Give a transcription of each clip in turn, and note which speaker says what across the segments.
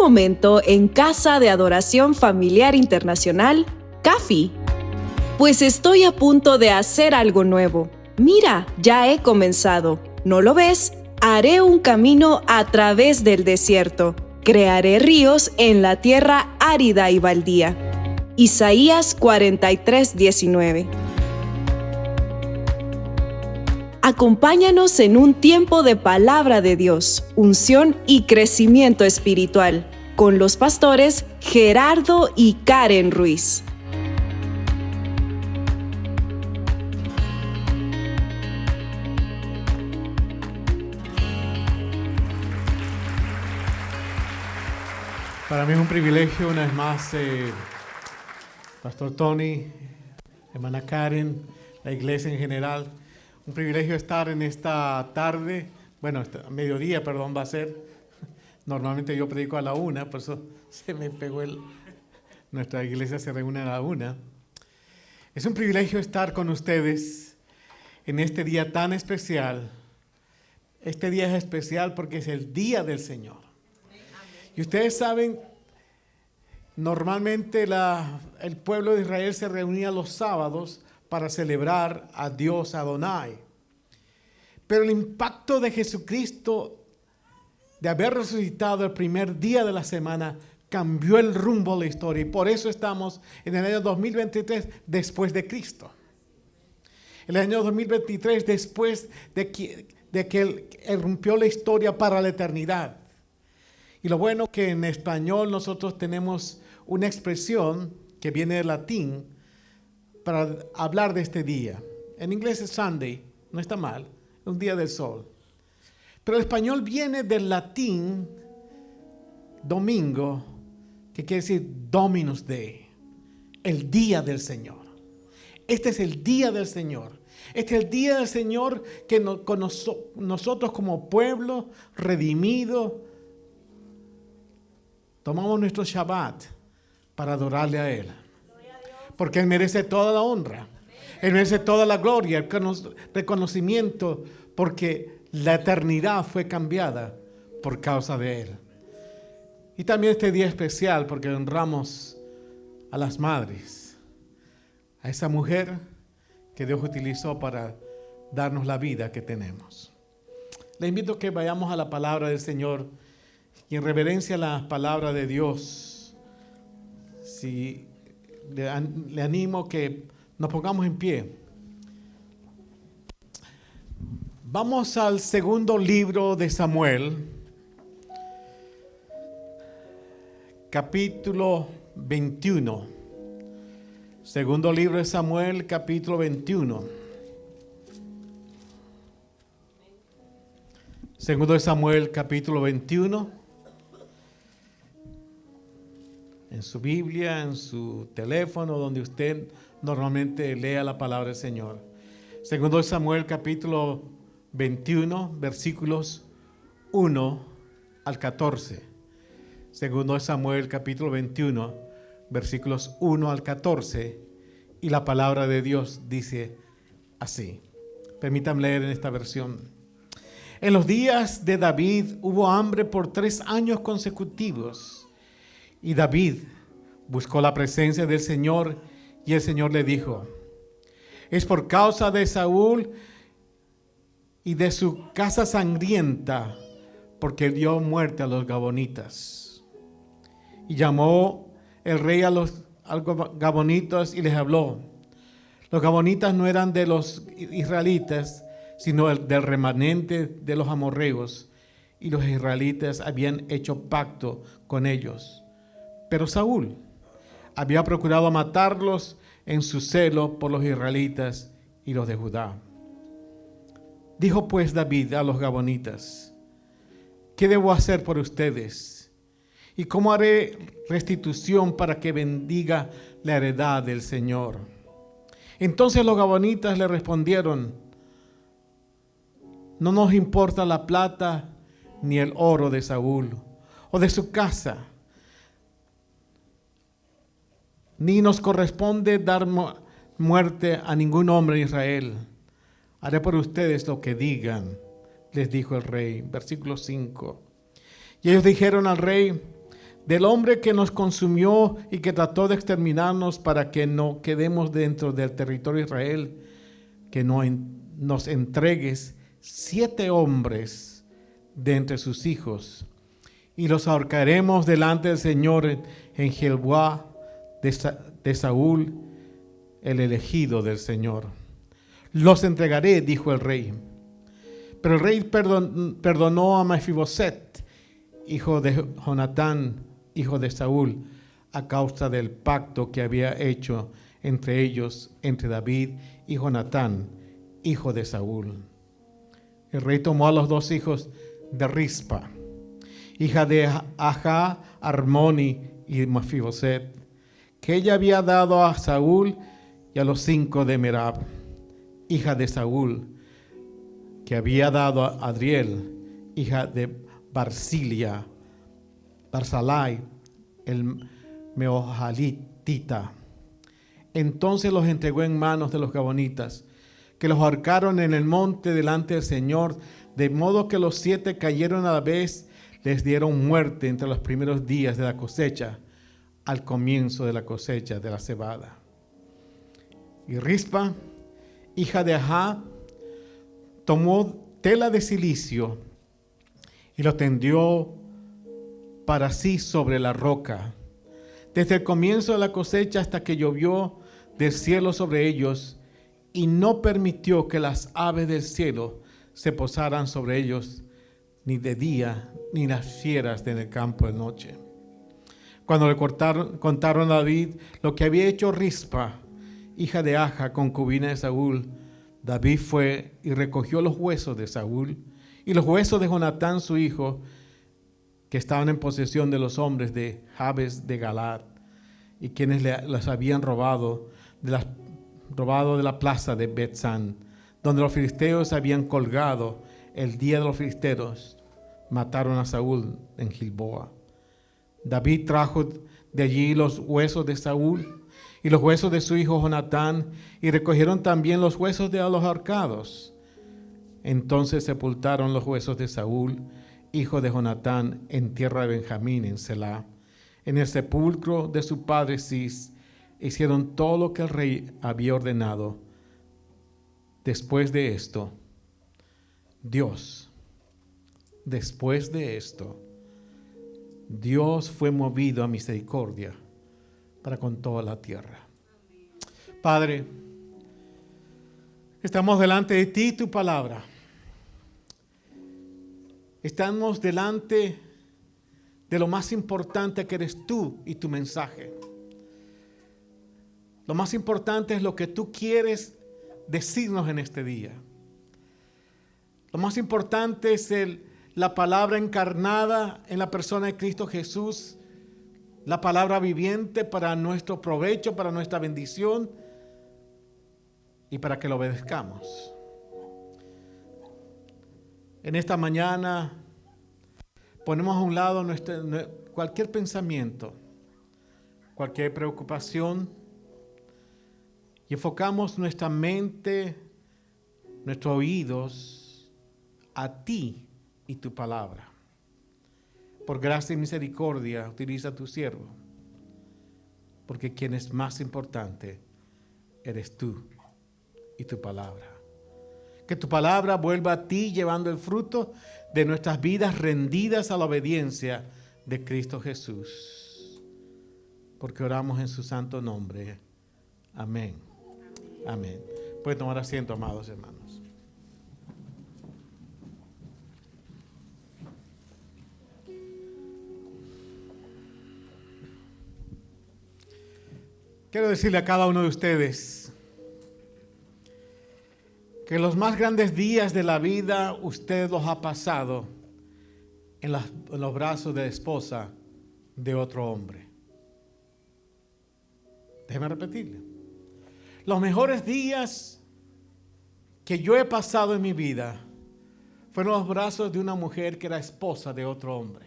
Speaker 1: momento en Casa de Adoración Familiar Internacional, CAFI. Pues estoy a punto de hacer algo nuevo. Mira, ya he comenzado. ¿No lo ves? Haré un camino a través del desierto. Crearé ríos en la tierra árida y baldía. Isaías 43:19. Acompáñanos en un tiempo de palabra de Dios, unción y crecimiento espiritual, con los pastores Gerardo y Karen Ruiz.
Speaker 2: Para mí es un privilegio, una vez más, Pastor Tony, hermana Karen, la iglesia en general. Un privilegio estar en esta tarde, mediodía, va a ser. Normalmente yo predico a la 1, por eso se me pegó nuestra iglesia se reúne a la 1. Es un privilegio estar con ustedes en este día tan especial. Este día es especial porque es el día del Señor. Y ustedes saben, normalmente el pueblo de Israel se reunía los sábados para celebrar a Dios Adonai. Pero el impacto de Jesucristo, de haber resucitado el primer día de la semana, cambió el rumbo de la historia. Y por eso estamos en el año 2023 después de Cristo. El año 2023 después de que Él rompió la historia para la eternidad. Y lo bueno que en español nosotros tenemos una expresión que viene del latín para hablar de este día. En inglés es Sunday, no está mal, es un día del sol. Pero el español viene del latín domingo, que quiere decir Dominus Day, el día del Señor. Este es el día del Señor. Este es el día del Señor que nosotros como pueblo redimido tomamos nuestro Shabbat para adorarle a Él. Porque Él merece toda la honra. Él merece toda la gloria, el reconocimiento, porque la eternidad fue cambiada por causa de Él. Y también este día especial porque honramos a las madres, a esa mujer que Dios utilizó para darnos la vida que tenemos. Le invito a que vayamos a la palabra del Señor y en reverencia a la palabra de Dios, le animo que nos pongamos en pie. Vamos al segundo libro de Samuel, capítulo 21. Segundo libro de Samuel, capítulo 21. Segundo de Samuel, capítulo 21. En su Biblia, en su teléfono, donde usted normalmente lea la palabra del Señor. Segundo de Samuel, capítulo 21, versículos 1 al 14. Segundo de Samuel, capítulo 21, versículos 1 al 14. Y la palabra de Dios dice así. Permítanme leer en esta versión. En los días de David hubo hambre por 3 años consecutivos. Y David buscó la presencia del Señor y el Señor le dijo: es por causa de Saúl y de su casa sangrienta, porque dio muerte a los gabonitas. Y llamó el rey a los gabonitas y les habló. Los gabonitas no eran de los israelitas, sino del remanente de los amorreos, y los israelitas habían hecho pacto con ellos. Pero Saúl había procurado matarlos en su celo por los israelitas y los de Judá. Dijo pues David a los gabonitas: ¿qué debo hacer por ustedes? ¿Y cómo haré restitución para que bendiga la heredad del Señor? Entonces los gabonitas le respondieron: no nos importa la plata ni el oro de Saúl o de su casa, ni nos corresponde dar muerte a ningún hombre en Israel. Haré por ustedes lo que digan, les dijo el rey. Versículo 5. Y ellos dijeron al rey: del hombre que nos consumió y que trató de exterminarnos para que no quedemos dentro del territorio de Israel, que nos entregues 7 hombres de entre sus hijos, y los ahorcaremos delante del Señor en Gilboa de Saúl, el elegido del Señor. Los entregaré, dijo el rey. Pero el rey perdonó a Mefiboset, hijo de Jonatán, hijo de Saúl, a causa del pacto que había hecho entre ellos, entre David y Jonatán, hijo de Saúl. El rey tomó a los 2 hijos de Rispa, hija de Ajá, Armoni y Mefiboset, que ella había dado a Saúl, y a los 5 de Merab, hija de Saúl, que había dado a Adriel, hija de Barzalai, el Meohalitita. Entonces los entregó en manos de los gabonitas, que los ahorcaron en el monte delante del Señor, de modo que los 7 cayeron a la vez, les dieron muerte entre los primeros días de la cosecha, al comienzo de la cosecha de la cebada. Y Rispa, hija de Ajá, tomó tela de cilicio y lo tendió para sí sobre la roca, desde el comienzo de la cosecha hasta que llovió del cielo sobre ellos, y no permitió que las aves del cielo se posaran sobre ellos, ni de día, ni las fieras en el campo de noche. Cuando le contaron a David lo que había hecho Rispa, hija de Aja, concubina de Saúl, David fue y recogió los huesos de Saúl y los huesos de Jonatán su hijo, que estaban en posesión de los hombres de Jabes de Galaad, y quienes las habían robado de la plaza de Bet-San, donde los filisteos habían colgado el día de los filisteos. Mataron a Saúl en Gilboa. David trajo de allí los huesos de Saúl y los huesos de su hijo Jonatán, y recogieron también los huesos de los ahorcados. Entonces sepultaron los huesos de Saúl, hijo de Jonatán, en tierra de Benjamín, en Selá. En el sepulcro de su padre Cis hicieron todo lo que el rey había ordenado. Después de esto, Dios fue movido a misericordia para con toda la tierra. Padre, estamos delante de ti, tu palabra. Estamos delante de lo más importante que eres tú y tu mensaje. Lo más importante es lo que tú quieres decirnos en este día. Lo más importante es la palabra encarnada en la persona de Cristo Jesús, la palabra viviente para nuestro provecho, para nuestra bendición y para que lo obedezcamos. En esta mañana ponemos a un lado cualquier pensamiento, cualquier preocupación, y enfocamos nuestra mente, nuestros oídos a ti y tu palabra. Por gracia y misericordia, utiliza a tu siervo, porque quien es más importante eres tú y tu palabra. Que tu palabra vuelva a ti llevando el fruto de nuestras vidas rendidas a la obediencia de Cristo Jesús. Porque oramos en su santo nombre. Amén. Amén. Pueden tomar asiento, amados hermanos. Quiero decirle a cada uno de ustedes que los más grandes días de la vida usted los ha pasado en los brazos de la esposa de otro hombre. Déjeme repetirle. Los mejores días que yo he pasado en mi vida fueron los brazos de una mujer que era esposa de otro hombre.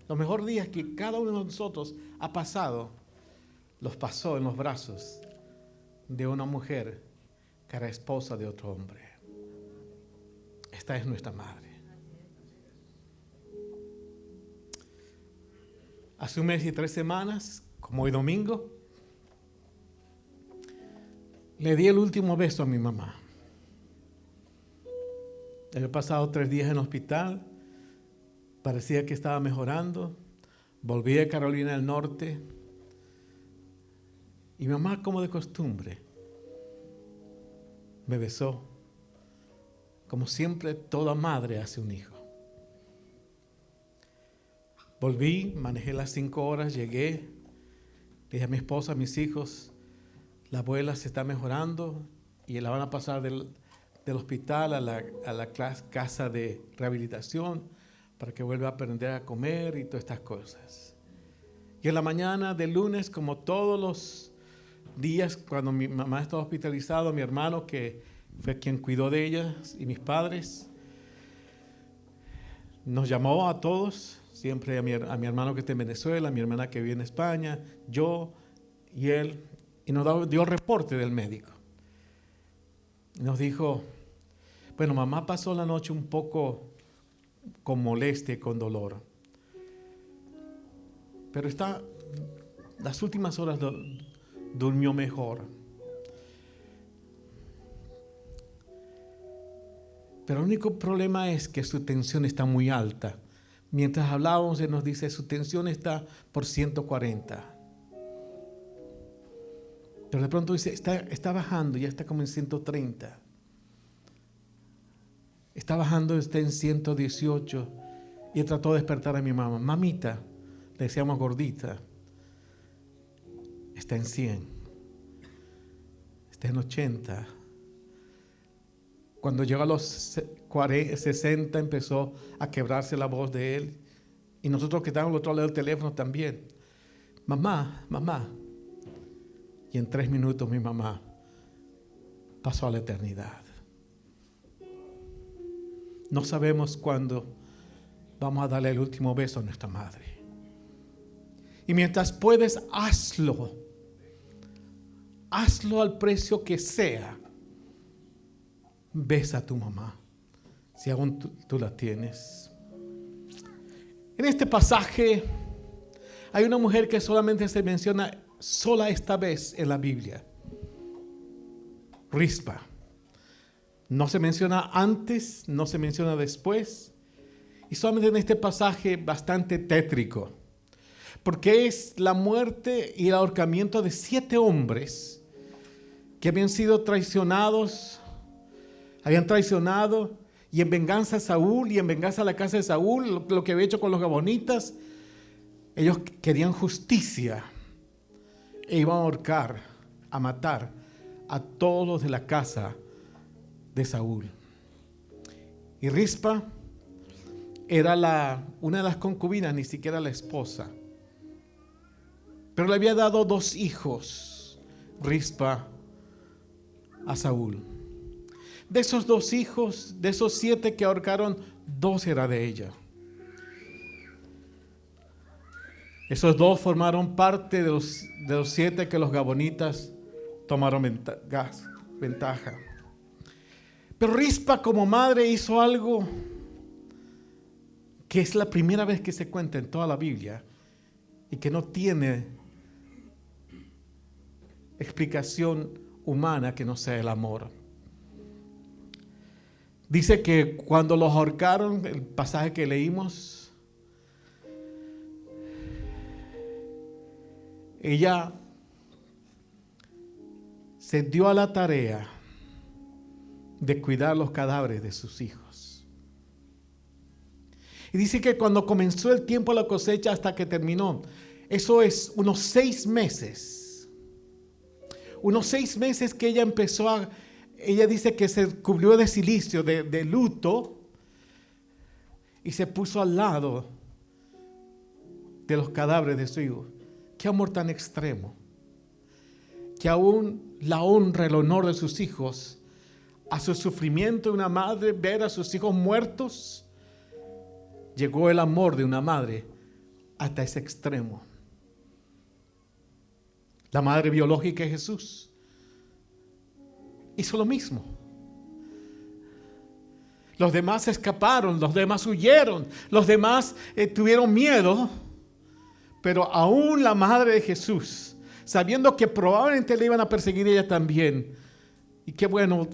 Speaker 2: Los mejores días que cada uno de nosotros ha pasado, los pasó en los brazos de una mujer que era esposa de otro hombre. Esta es nuestra madre. hace 1 mes y 3 semanas, como hoy domingo, le di el último beso a mi mamá. Había pasado 3 días en el hospital, parecía que estaba mejorando. Volví a Carolina del Norte y mi mamá, como de costumbre, me besó, como siempre toda madre hace un hijo. Volví, manejé las 5 horas, llegué, le dije a mi esposa, a mis hijos, la abuela se está mejorando y la van a pasar del hospital a la casa de rehabilitación para que vuelva a aprender a comer y todas estas cosas. Y en la mañana del lunes, como todos los días, cuando mi mamá estaba hospitalizada, mi hermano, que fue quien cuidó de ella, y mis padres, nos llamó a todos, siempre a mi hermano que está en Venezuela, a mi hermana que vive en España, yo y él, y nos dio el reporte del médico. Y nos dijo, bueno, mamá pasó la noche un poco con molestia y con dolor, pero las últimas horas durmió mejor. Pero el único problema es que su tensión está muy alta. Mientras hablábamos, él nos dice, su tensión está por 140. Pero de pronto dice, está bajando, ya está como en 130. Está bajando, está en 118. Y él trató de despertar a mi mamá. Mamita, le decíamos gordita, está en 100. Está en 80. Cuando llegó a los 60 empezó a quebrarse la voz de él. Y nosotros que estábamos al otro lado del teléfono también. Mamá, mamá. Y en 3 minutos mi mamá pasó a la eternidad. No sabemos cuándo vamos a darle el último beso a nuestra madre. Y mientras puedes, hazlo. Hazlo al precio que sea. Besa a tu mamá, si aún tú la tienes. En este pasaje hay una mujer que solamente se menciona sola esta vez en la Biblia. Rispa. No se menciona antes, no se menciona después. Y solamente en este pasaje bastante tétrico. Porque es la muerte y el ahorcamiento de 7 hombres que habían sido traicionados. Habían traicionado y en venganza a Saúl y en venganza a la casa de Saúl, lo que había hecho con los gabonitas, ellos querían justicia e iban a ahorcar, a matar a todos los de la casa de Saúl. Y Rispa era una de las concubinas, ni siquiera la esposa, pero le había dado 2 hijos, Rispa, a Saúl. De esos 2 hijos, de esos 7 que ahorcaron, 2 era de ella. Esos 2 formaron parte de los 7 que los gabonitas tomaron ventaja. Pero Rispa como madre hizo algo que es la primera vez que se cuenta en toda la Biblia y que no tiene explicación humana que no sea el amor. Dice que cuando los ahorcaron, el pasaje que leímos, ella se dio a la tarea de cuidar los cadáveres de sus hijos. Y dice que cuando comenzó el tiempo de la cosecha hasta que terminó, eso es unos 6 meses. Unos 6 meses que ella empezó ella dice que se cubrió de cilicio, de luto, y se puso al lado de los cadáveres de su hijo. Qué amor tan extremo. Que aún la honra, el honor de sus hijos, a su sufrimiento de una madre, ver a sus hijos muertos, llegó el amor de una madre hasta ese extremo. La madre biológica de Jesús hizo lo mismo. Los demás escaparon, los demás huyeron, los demás tuvieron miedo, Pero aún la madre de Jesús, sabiendo que probablemente le iban a perseguir ella también. Y qué bueno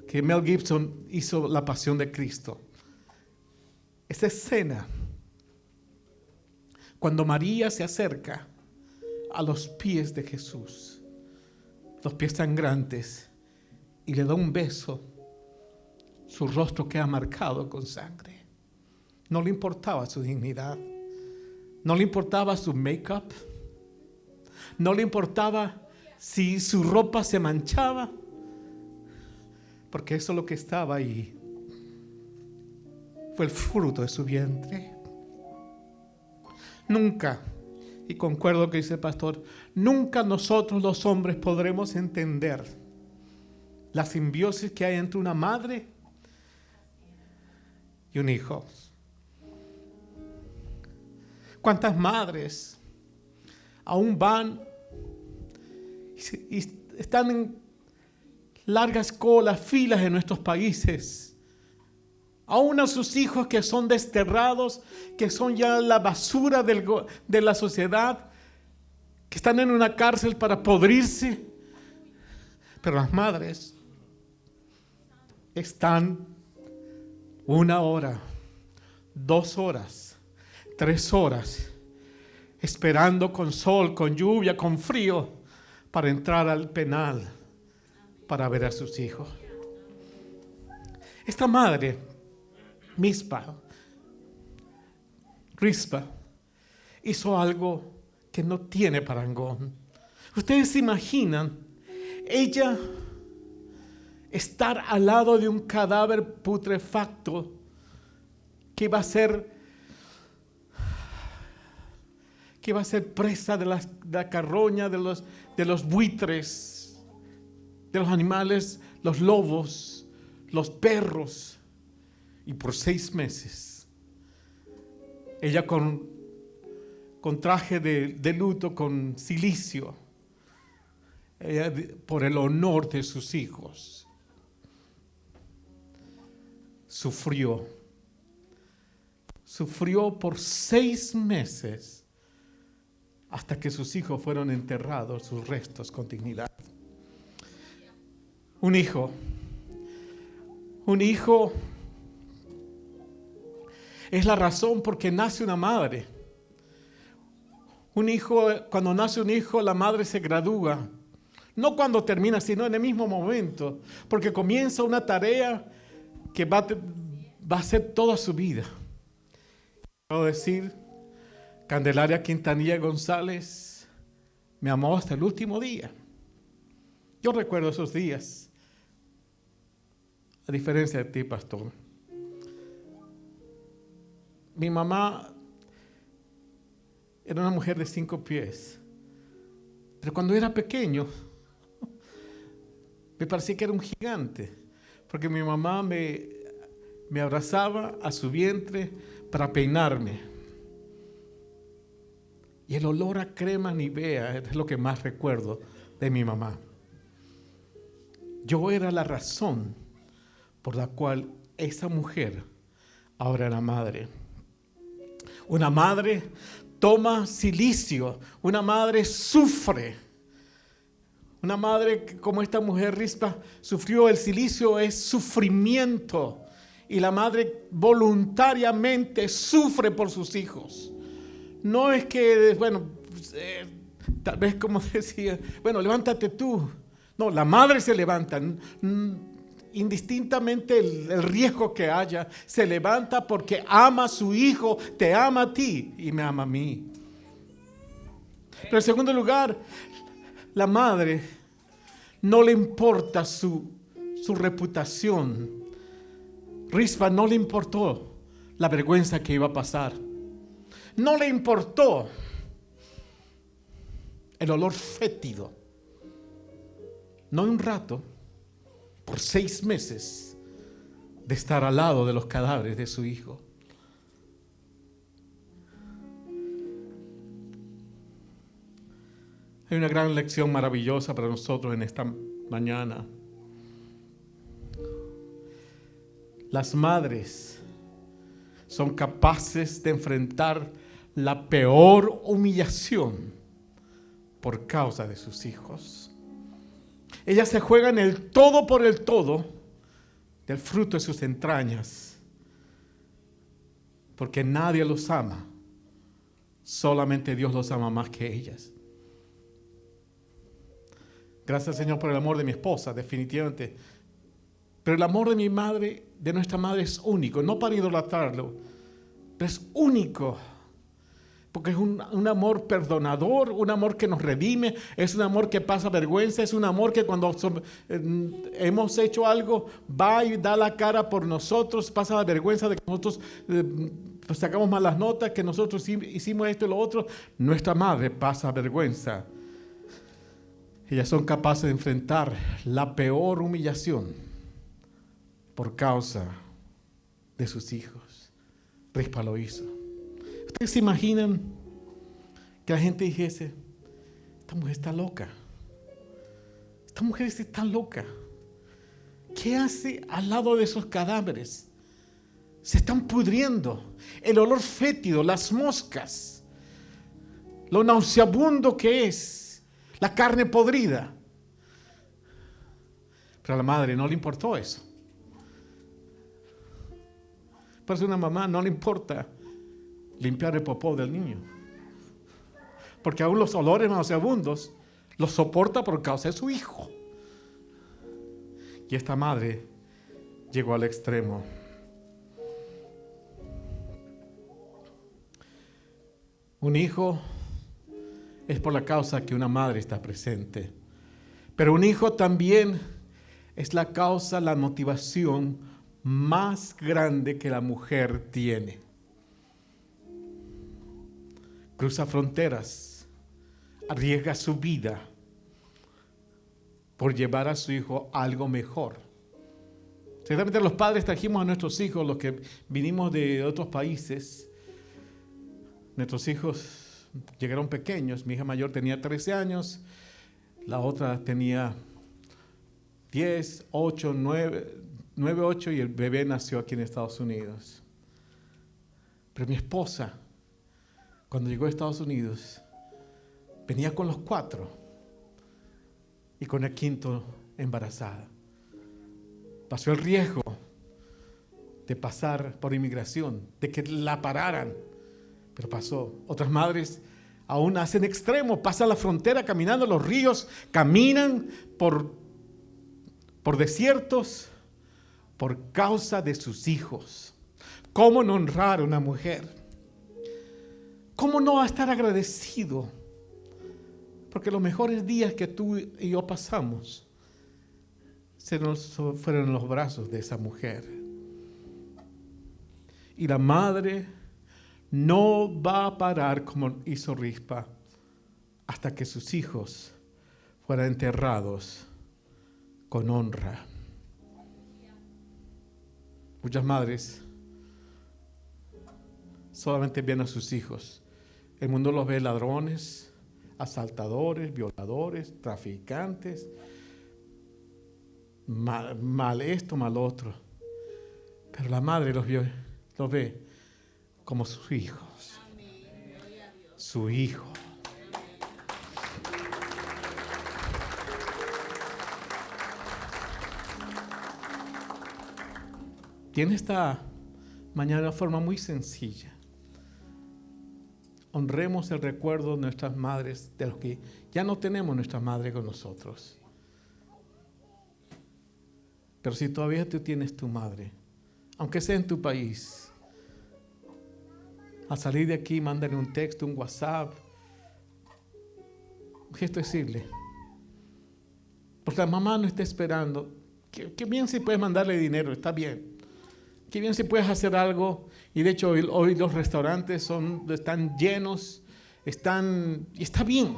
Speaker 2: que Mel Gibson hizo La Pasión de Cristo. Esa escena, cuando María se acerca a los pies de Jesús, los pies sangrantes, y le da un beso, su rostro queda marcado con sangre. No le importaba su dignidad, no le importaba su make-up, no le importaba si su ropa se manchaba, porque eso es lo que estaba ahí. Fue el fruto de su vientre. Nunca, y concuerdo con lo que dice el pastor, nunca nosotros los hombres podremos entender la simbiosis que hay entre una madre y un hijo. ¿Cuántas madres aún van y están en largas colas, filas en nuestros países? Aún a sus hijos que son desterrados, que son ya la basura de la sociedad, que están en una cárcel para podrirse. Pero las madres están 1 hora, 2 horas, 3 horas, esperando con sol, con lluvia, con frío, para entrar al penal, para ver a sus hijos. Esta madre, Rispa, hizo algo que no tiene parangón. Ustedes se imaginan ella estar al lado de un cadáver putrefacto que va a ser presa de la carroña, de los buitres, de los animales, los lobos, los perros. Y por 6 meses, ella con traje de luto, con cilicio, ella, por el honor de sus hijos, sufrió por 6 meses hasta que sus hijos fueron enterrados, sus restos con dignidad. Un hijo es la razón por qué nace una madre. Cuando nace un hijo, la madre se gradúa. No cuando termina, sino en el mismo momento. Porque comienza una tarea que va a ser toda su vida. Puedo decir, Candelaria Quintanilla González me amó hasta el último día. Yo recuerdo esos días. A diferencia de ti, pastor. Mi mamá era una mujer de 5 pies, pero cuando era pequeño me parecía que era un gigante, porque mi mamá me abrazaba a su vientre para peinarme. Y el olor a crema Nivea es lo que más recuerdo de mi mamá. Yo era la razón por la cual esa mujer ahora era madre. Una madre toma cilicio, una madre sufre. Una madre como esta mujer Rispa sufrió, el cilicio es sufrimiento. Y la madre voluntariamente sufre por sus hijos. No es que, tal vez como decía, levántate tú. No, la madre se levanta. Indistintamente el riesgo que haya, se levanta porque ama a su hijo, te ama a ti y me ama a mí. Pero en segundo lugar, la madre no le importa su reputación. Rispa no le importó la vergüenza que iba a pasar. No le importó el olor fétido. No un rato, por 6 meses de estar al lado de los cadáveres de su hijo. Hay una gran lección maravillosa para nosotros en esta mañana. Las madres son capaces de enfrentar la peor humillación por causa de sus hijos. Ella se juega en el todo por el todo del fruto de sus entrañas, porque nadie los ama, solamente Dios los ama más que ellas. Gracias, Señor, por el amor de mi esposa, definitivamente. Pero el amor de mi madre, de nuestra madre, es único, no para idolatrarlo, pero es único. Porque es un amor perdonador, un amor que nos redime, es un amor que pasa vergüenza, es un amor que cuando hemos hecho algo, va y da la cara por nosotros, pasa la vergüenza de que nosotros pues sacamos malas notas, que nosotros hicimos esto y lo otro. Nuestra madre pasa vergüenza. Ellas son capaces de enfrentar la peor humillación por causa de sus hijos. Rispa lo hizo. ¿Ustedes se imaginan que la gente dijese, esta mujer está loca? Esta mujer está loca. ¿Qué hace al lado de esos cadáveres? Se están pudriendo. El olor fétido, las moscas, lo nauseabundo que es, la carne podrida. Pero a la madre no le importó eso. Por eso a una mamá no le importa limpiar el popó del niño, porque aún los olores nauseabundos los soporta por causa de su hijo. Y esta madre llegó al extremo. Un hijo es por la causa que una madre está presente, pero un hijo también es la causa, la motivación más grande que la mujer tiene. Cruza fronteras, arriesga su vida por llevar a su hijo algo mejor. Ciertamente los padres trajimos a nuestros hijos, los que vinimos de otros países. Nuestros hijos llegaron pequeños. Mi hija mayor tenía 13 años, la otra tenía 10, 8, 9, 8 y el bebé nació aquí en Estados Unidos. Pero mi esposa, cuando llegó a Estados Unidos, venía con los 4 y con el 5º embarazada. Pasó el riesgo de pasar por inmigración, de que la pararan, pero pasó. Otras madres aún hacen extremo, pasan la frontera caminando los ríos, caminan por desiertos por causa de sus hijos. ¿Cómo no honrar a una mujer? ¿Cómo no estar agradecido? Porque los mejores días que tú y yo pasamos fueron en los brazos de esa mujer. Y la madre no va a parar como hizo Rispa hasta que sus hijos fueran enterrados con honra. Muchas madres solamente ven a sus hijos. El mundo los ve ladrones, asaltadores, violadores, traficantes, mal esto, mal otro. Pero la madre los ve como sus hijos. Su hijo. Tiene esta mañana una forma muy sencilla. Honremos el recuerdo de nuestras madres, de los que ya no tenemos nuestra madre con nosotros. Pero si todavía tú tienes tu madre, aunque sea en tu país, al salir de aquí, mándale un texto, un WhatsApp, un gesto decirle. Porque la mamá no está esperando. Qué bien si puedes mandarle dinero, está bien. Qué bien si puedes hacer algo. Y de hecho hoy los restaurantes están llenos, y está bien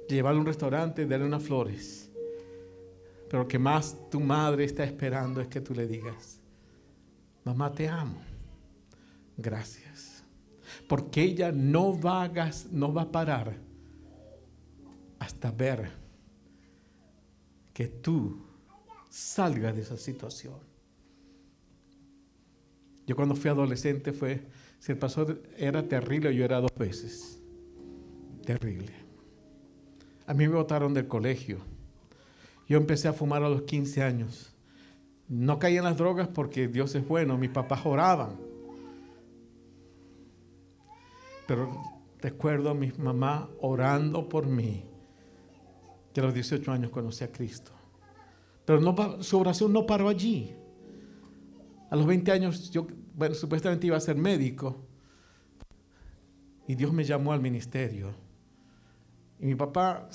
Speaker 2: llevarle a un restaurante, darle unas flores. Pero lo que más tu madre está esperando es que tú le digas: mamá, te amo, gracias. Porque ella no va a parar hasta ver que tú salgas de esa situación. Yo cuando fui adolescente si el pastor era terrible, yo era 2 veces. Terrible. A mí me botaron del colegio. Yo empecé a fumar a los 15 años. No caí en las drogas porque Dios es bueno. Mis papás oraban. Pero recuerdo a mi mamá orando por mí. Que a los 18 años conocí a Cristo. Pero su oración no paró allí. A los 20 años yo, supuestamente iba a ser médico. Y Dios me llamó al ministerio. Y mi papá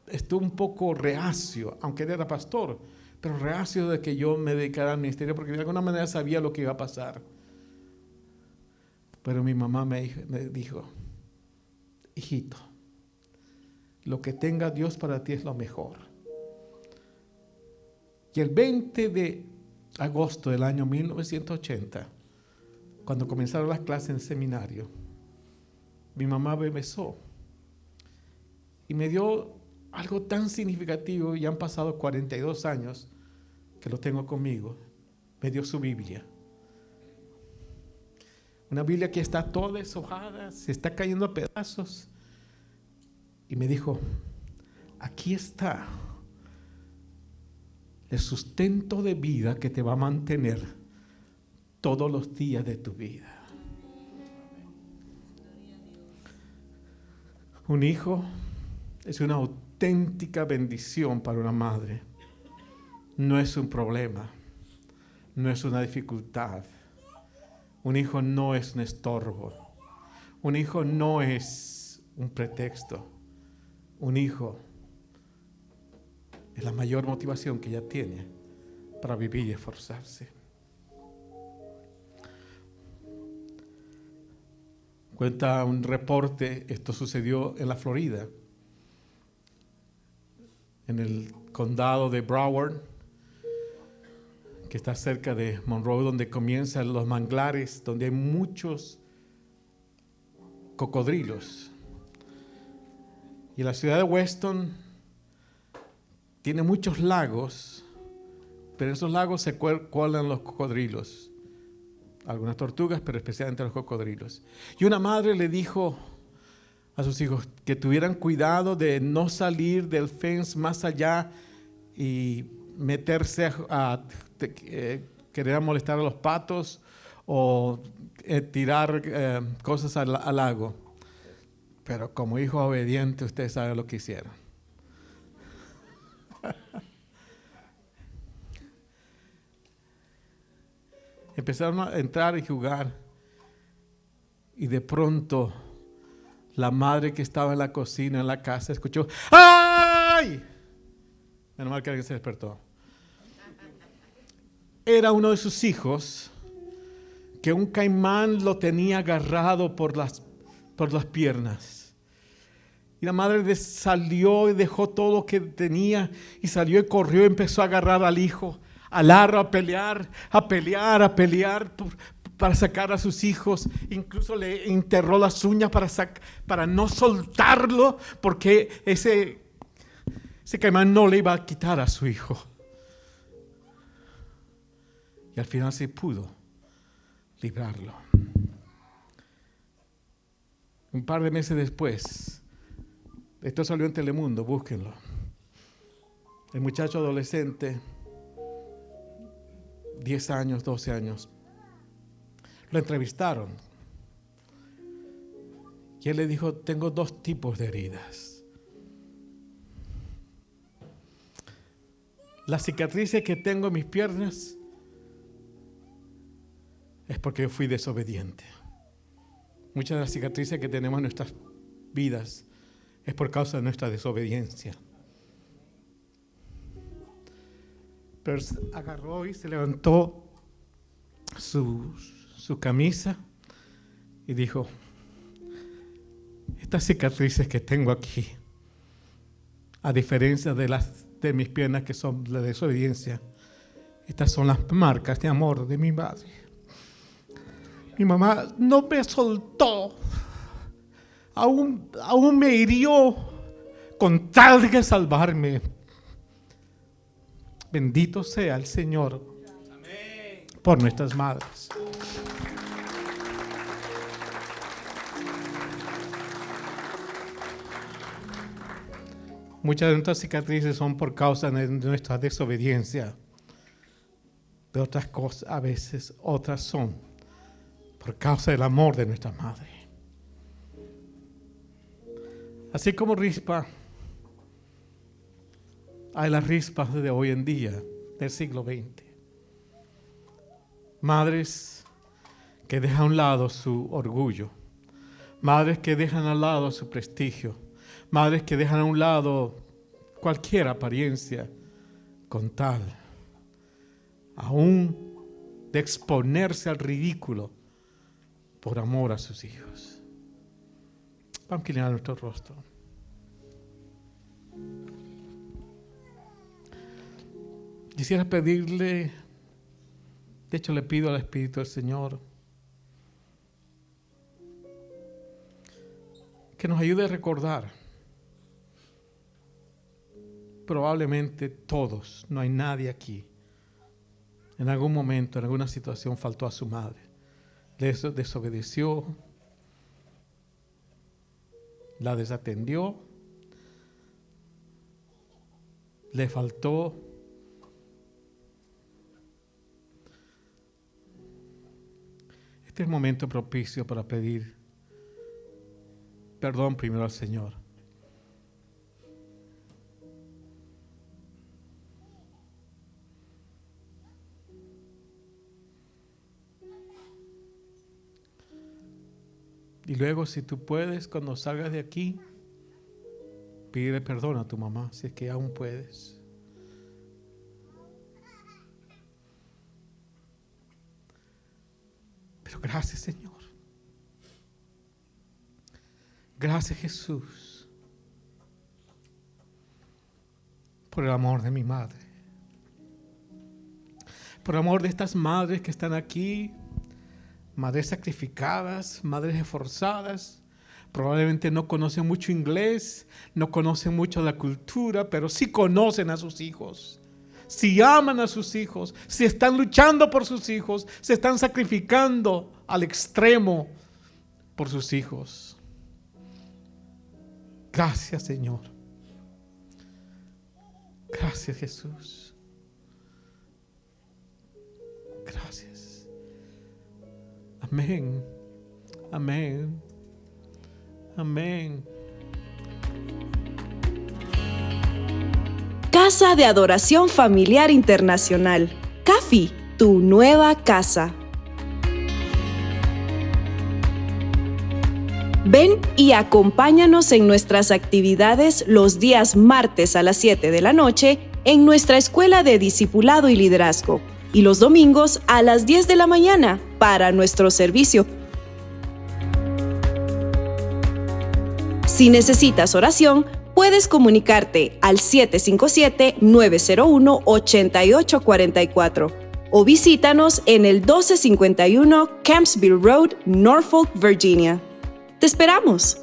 Speaker 2: estuvo un poco reacio, aunque él era pastor, pero reacio de que yo me dedicara al ministerio porque de alguna manera sabía lo que iba a pasar. Pero mi mamá me dijo, hijito, lo que tenga Dios para ti es lo mejor. Y el 20 de agosto del año 1980, cuando comenzaron las clases en el seminario, mi mamá me besó y me dio algo tan significativo, y han pasado 42 años que lo tengo conmigo. Me dio su Biblia. Una Biblia que está toda deshojada, se está cayendo a pedazos. Y me dijo, aquí está el sustento de vida que te va a mantener todos los días de tu vida. Un hijo es una auténtica bendición para una madre. No es un problema, no es una dificultad. Un hijo no es un estorbo. Un hijo no es un pretexto. Un hijo es la mayor motivación que ella tiene para vivir y esforzarse. Cuenta un reporte, esto sucedió en la Florida, en el condado de Broward, que está cerca de Monroe, donde comienzan los manglares, donde hay muchos cocodrilos. Y la ciudad de Weston tiene muchos lagos, pero en esos lagos se cuelan los cocodrilos. Algunas tortugas, pero especialmente los cocodrilos. Y una madre le dijo a sus hijos que tuvieran cuidado de no salir del fence más allá y meterse a querer molestar a los patos o tirar cosas al lago. Pero como hijos obedientes, ustedes saben lo que hicieron. Empezaron a entrar y jugar. Y de pronto, la madre que estaba en la cocina, en la casa, escuchó ¡ay! Menos mal que alguien se despertó. Era uno de sus hijos que un caimán lo tenía agarrado por las piernas. Y la madre salió y dejó todo lo que tenía y salió y corrió y empezó a agarrar al hijo, a pelear para sacar a sus hijos. Incluso le enterró las uñas para no soltarlo, porque ese caimán no le iba a quitar a su hijo. Y al final se pudo librarlo. Un par de meses después, esto salió en Telemundo, búsquenlo. El muchacho adolescente, 10 años, 12 años, lo entrevistaron. Y él le dijo, tengo 2 tipos de heridas. Las cicatrices que tengo en mis piernas es porque yo fui desobediente. Muchas de las cicatrices que tenemos en nuestras vidas es por causa de nuestra desobediencia. Pero agarró y se levantó su camisa y dijo, estas cicatrices que tengo aquí, a diferencia de mis piernas que son la desobediencia, estas son las marcas de amor de mi madre. Mi mamá no me soltó, aún me hirió con tal de salvarme. Bendito sea el Señor por nuestras madres. Muchas de nuestras cicatrices son por causa de nuestra desobediencia. De otras cosas, a veces otras son por causa del amor de nuestra madre. Así como Rispa, hay las rispas de hoy en día, del siglo XX. Madres que dejan a un lado su orgullo. Madres que dejan a un lado su prestigio. Madres que dejan a un lado cualquier apariencia con tal, aún de exponerse al ridículo por amor a sus hijos. Vamos a inclinar nuestro rostro. Quisiera pedirle, de hecho le pido al Espíritu del Señor, que nos ayude a recordar. Probablemente todos, no hay nadie aquí, en algún momento, en alguna situación faltó a su madre, le desobedeció, la desatendió, le faltó. Este es el momento propicio para pedir perdón primero al Señor. Y luego, si tú puedes, cuando salgas de aquí, pídele perdón a tu mamá, si es que aún puedes. Pero gracias, Señor. Gracias, Jesús, por el amor de mi madre. Por el amor de estas madres que están aquí, madres sacrificadas, madres esforzadas. Probablemente no conocen mucho inglés, no conocen mucho la cultura, pero sí conocen a sus hijos. Si aman a sus hijos, si están luchando por sus hijos, se están sacrificando al extremo por sus hijos. Gracias, Señor. Gracias, Jesús. Gracias. Amén. Amén. Amén.
Speaker 1: Casa de Adoración Familiar Internacional. CAFI, tu nueva casa. Ven y acompáñanos en nuestras actividades los días martes a las 7 de la noche en nuestra Escuela de Discipulado y Liderazgo y los domingos a las 10 de la mañana para nuestro servicio. Si necesitas oración, puedes comunicarte al 757-901-8844 o visítanos en el 1251 Campsville Road, Norfolk, Virginia. ¡Te esperamos!